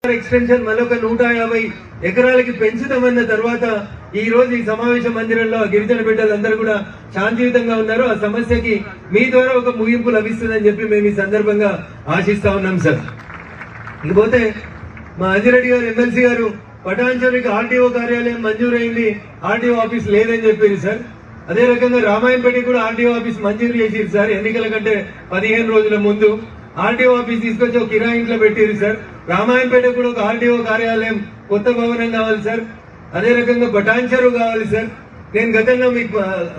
Extension మరొక 150 ఎకరాలకి పెంచుతామన్న తర్వాత ఈ రోజు ఈ సమావేశ మందిరంలో గిరిజన బిడ్డలందరూ కూడా శాంతియుతంగా ఉన్నారు. ఆ సమస్యకి మీ ద్వారా ఒక ముగింపు లభిస్తుందని చెప్పి మేము ఈ సందర్భంగా ఆశిస్తా ఉన్నాం సార్. ఇకపోతే మా అజిరెడ్డి గారు ఎమ్మెల్సీ గారు పటాన్చెరుకి ఆర్టీఓ కార్యాలయం మంజూరైంది, ఆర్టీఓ ఆఫీస్ లేదని చెప్పారు సార్. అదే రకంగా రామాయంపేట కూడా ఆర్టీఓ ఆఫీస్ మంజూరు చేసిరు సార్. ఎన్నికల కంటే 15 రోజుల ముందు ఆర్టీఓ ఆఫీస్ తీసుకొచ్చి ఒక కిరాయి ఇంట్లో పెట్టిరు సార్. రామాయంపేట కూడా ఒక ఆర్టీఓ కార్యాలయం కొత్త భవనం కావాలి సార్. అదే రకంగా పటాన్చెరు కావాలి సార్. నేను గతంలో మీకు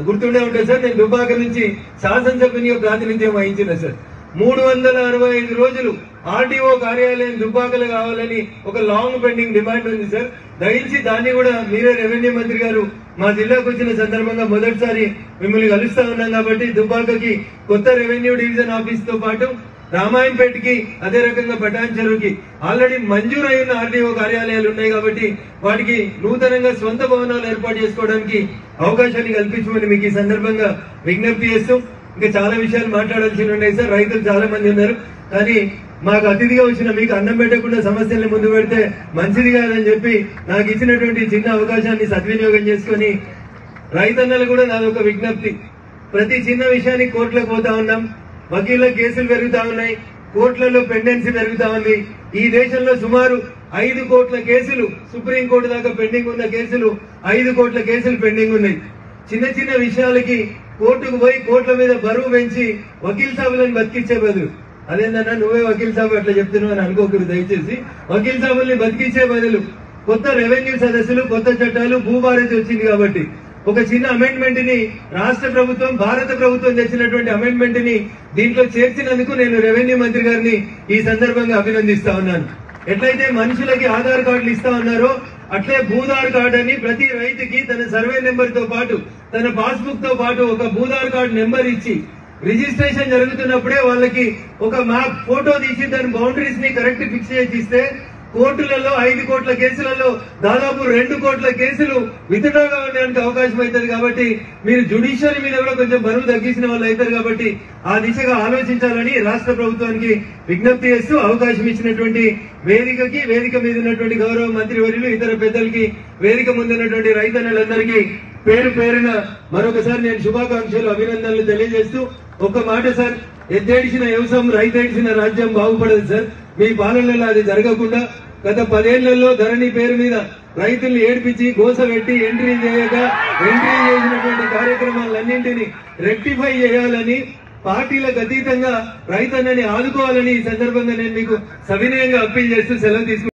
గుర్తుండే ఉంటుంది సార్, నేను దుబ్బాక నుంచి శాసనసభ్యునిగా ప్రాతినిధ్యం వహించిన సార్. 365 రోజులు ఆర్టీఓ కార్యాలయం దుబ్బాకలు కావాలని ఒక లాంగ్ పెండింగ్ డిమాండ్ ఉంది సార్. దయించి దాన్ని కూడా మీరే రెవెన్యూ మంత్రి గారు మా జిల్లాకు వచ్చిన సందర్భంగా మొదటిసారి మిమ్మల్ని కలుస్తా ఉన్నాం కాబట్టి దుబ్బాకకి కొత్త రెవెన్యూ డివిజన్ ఆఫీస్ తో పాటు రామాయంపేటకి అదే రకంగా పటాన్చెరుకి ఆల్రెడీ మంజూరైన ఆర్టీఓ కార్యాలయాలు ఉన్నాయి కాబట్టి వాటికి నూతనంగా సొంత భవనాలు ఏర్పాటు చేసుకోవడానికి అవకాశాన్ని కల్పించమని మీకు ఈ సందర్భంగా విజ్ఞప్తి చేస్తూ, ఇంకా చాలా విషయాలు మాట్లాడాల్సి ఉన్నాయి సార్. రైతులు చాలా మంది ఉన్నారు, కానీ మాకు అతిథిగా వచ్చిన మీకు అన్నం పెట్టకుండా సమస్యల్ని ముందు పెడితే మంచిది కాదని చెప్పి నాకు ఇచ్చినటువంటి చిన్న అవకాశాన్ని సద్వినియోగం చేసుకుని రైతన్నలు కూడా నాదొక విజ్ఞప్తి. ప్రతి చిన్న విషయానికి కోర్టులకు పోతా ఉన్నాం, వకీళ్ల కేసులు పెరుగుతా ఉన్నాయి, కోర్టులలో పెండెన్సీ పెరుగుతా ఉంది. ఈ దేశంలో సుమారు 5 కోట్ల కేసులు సుప్రీంకోర్టు దాకా పెండింగ్ ఉన్న కేసులు 5 కోట్ల కేసులు పెండింగ్ ఉన్నాయి. చిన్న చిన్న విషయాలకి కోర్టుకు పోయి కోర్టుల మీద బరువు పెంచి వకీల్ సాబులను బతికించే బదులు, అదేందన్నా నువ్వే వకీల్ సాబు అట్లా చెప్తున్నావు అని అనుకోకూడదు దయచేసి. వకీల్ సాబుల్ని బతికించే బదులు కొత్త రెవెన్యూ సదస్సులు, కొత్త చట్టాలు, భూభారతి వచ్చింది కాబట్టి ఒక చిన్న అమెండ్మెంట్ ని రాష్ట్ర ప్రభుత్వం, భారత ప్రభుత్వం తెచ్చినటువంటి అమెండ్మెంట్ ని దీంట్లో చేర్చినందుకు నేను రెవెన్యూ మంత్రి గారిని ఈ సందర్భంగా అభినందిస్తా ఉన్నాను. ఎట్లయితే మనుషులకి ఆధార్ కార్డులు ఇస్తా ఉన్నారో అట్లే భూధార్ కార్డు అని ప్రతి రైతుకి తన సర్వే నెంబర్ తో పాటు తన పాస్బుక్ తో పాటు ఒక భూధార్ కార్డు నెంబర్ ఇచ్చి రిజిస్ట్రేషన్ జరుగుతున్నప్పుడే వాళ్ళకి ఒక మ్యాప్ ఫోటో తీసి దాని బౌండరీస్ ని కరెక్ట్ ఫిక్స్ చేసి ఇస్తే కోర్టులలో 5 కోట్ల కేసులలో దాదాపు 2 కోట్ల కేసులు విత్డ్రాగా ఉండడానికి అవకాశం అవుతుంది. కాబట్టి మీరు జ్యుడిషియరీ మీద కూడా కొంచెం బరువు తగ్గించిన వాళ్ళు అవుతారు కాబట్టి ఆ దిశగా ఆలోచించాలని రాష్ట్ర ప్రభుత్వానికి విజ్ఞప్తి చేస్తూ, అవకాశం ఇచ్చినటువంటి వేదిక మీద ఉన్నటువంటి గౌరవ మంత్రివర్యులు, ఇతర పెద్దలకి, వేదిక ముందున్నటువంటి రైతన్నలందరికీ పేరు పేరున మరొకసారి నేను శుభాకాంక్షలు, అభినందనలు తెలియజేస్తూ, ఒక్క మాట సార్, ఎద్దేడిసిన వ్యవసాయం రైతేడిసిన రాజ్యం బాగుపడదు సార్. మీ పాలనలో అది జరగకుండా గత 10 ఏళ్లలో ధరణి పేరు మీద రైతుల్ని ఏడ్పించి గోస పెట్టి ఎంట్రీ చేసినటువంటి కార్యక్రమాలన్నింటినీ రెక్టిఫై చేయాలని, పార్టీలకు అతీతంగా రైతన్నని ఆదుకోవాలని ఈ సందర్భంగా నేను మీకు సవినయంగా అప్పీల్ చేస్తూ సెలవు తీసుకుంటాను.